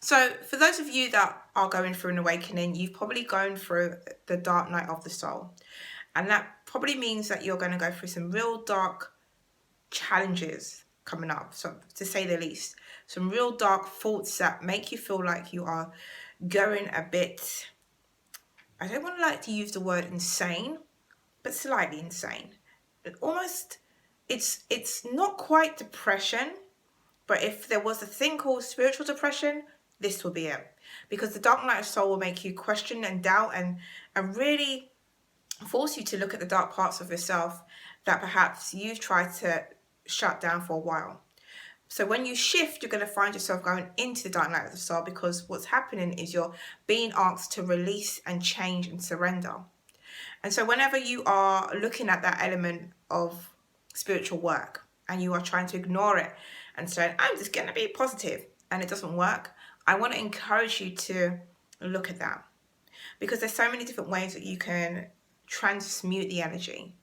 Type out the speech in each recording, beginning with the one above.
So for those of you that are going through an awakening, you've probably gone through the dark night of the soul. And that probably means that you're going to go through some real dark challenges coming up, so to say the least. Some real dark thoughts that make you feel like you are going a bit, I don't want to like to use the word insane, but slightly insane. Almost, it's not quite depression, but if there was a thing called spiritual depression, this will be it. Because the dark night of soul will make you question and doubt and really force you to look at the dark parts of yourself that perhaps you've tried to shut down for a while. So when you shift, you're going to find yourself going into the dark night of the soul, because what's happening is you're being asked to release and change and surrender. And so whenever you are looking at that element of spiritual work and you are trying to ignore it and saying, I'm just going to be positive, and it doesn't work, I want to encourage you to look at that, because there's so many different ways that you can transmute the energy.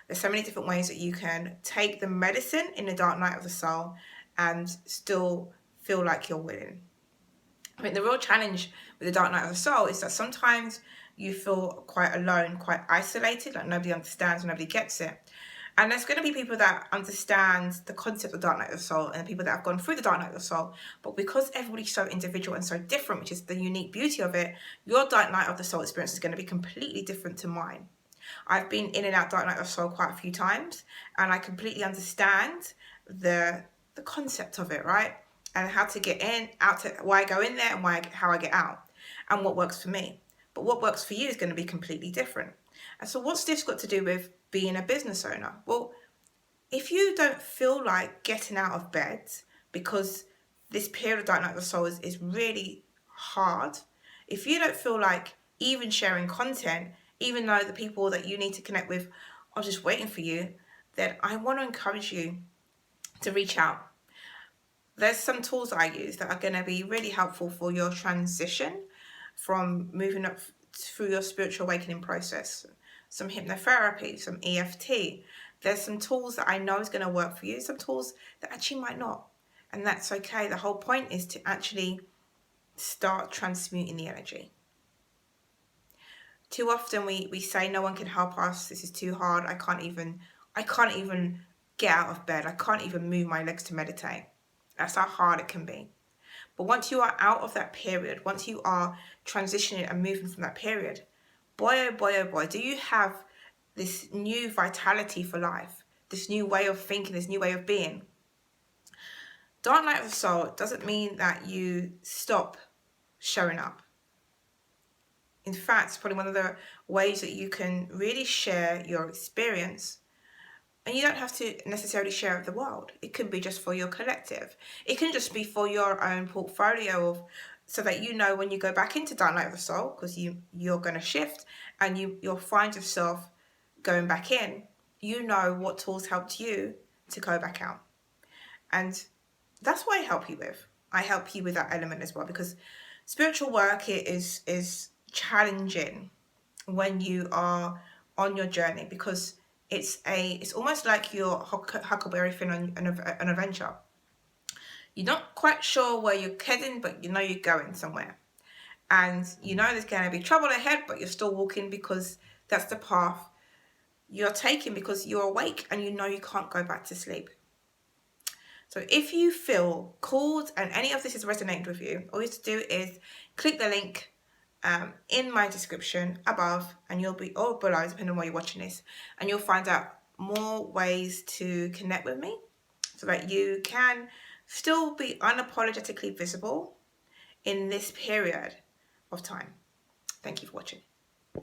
There's so many different ways that you can take the medicine in the dark night of the soul and still feel like you're winning. I mean, the real challenge with the dark night of the soul is that sometimes you feel quite alone, quite isolated, like nobody understands, nobody gets it. And there's going to be people that understand the concept of dark night of the soul and people that have gone through the dark night of the soul. But because everybody's so individual and so different, which is the unique beauty of it, your dark night of the soul experience is going to be completely different to mine. I've been in and out dark night of the soul quite a few times, and I completely understand the concept of it, right? And how to get in, out, to why I go in there, and how I get out, and what works for me. But what works for you is going to be completely different. And so what's this got to do with being a business owner? Well, if you don't feel like getting out of bed because this period of dark night of the soul is really hard, if you don't feel like even sharing content, even though the people that you need to connect with are just waiting for you, then I want to encourage you to reach out. There's some tools that I use that are going to be really helpful for your transition from moving up through your spiritual awakening process. Some hypnotherapy, some EFT. There's some tools that I know is going to work for you, some tools that actually might not. And that's okay. The whole point is to actually start transmuting the energy. Too often we say no one can help us, this is too hard, I can't even get out of bed, I can't even move my legs to meditate. That's how hard it can be. But once you are out of that period, once you are transitioning and moving from that period, boy, oh boy, oh boy, do you have this new vitality for life, this new way of thinking, this new way of being. Dark night of the soul doesn't mean that you stop showing up. In fact, it's probably one of the ways that you can really share your experience. And you don't have to necessarily share it with the world. It can be just for your collective. It can just be for your own portfolio of, so that you know when you go back into Dark Night of the Soul, because you're going to shift and you'll find yourself going back in, you know what tools helped you to go back out. And that's what I help you with. I help you with that element as well, because spiritual work is challenging when you are on your journey, because it's almost like you're Huckleberry Finn on an adventure. You're not quite sure where you're heading, but you know you're going somewhere. And you know there's going to be trouble ahead, but you're still walking because that's the path you're taking, because you're awake and you know you can't go back to sleep. So if you feel called and any of this has resonated with you, all you have to do is click the link in my description above, and you'll be, or below, depending on where you're watching this, and you'll find out more ways to connect with me so that you can still be unapologetically visible in this period of time. Thank you for watching.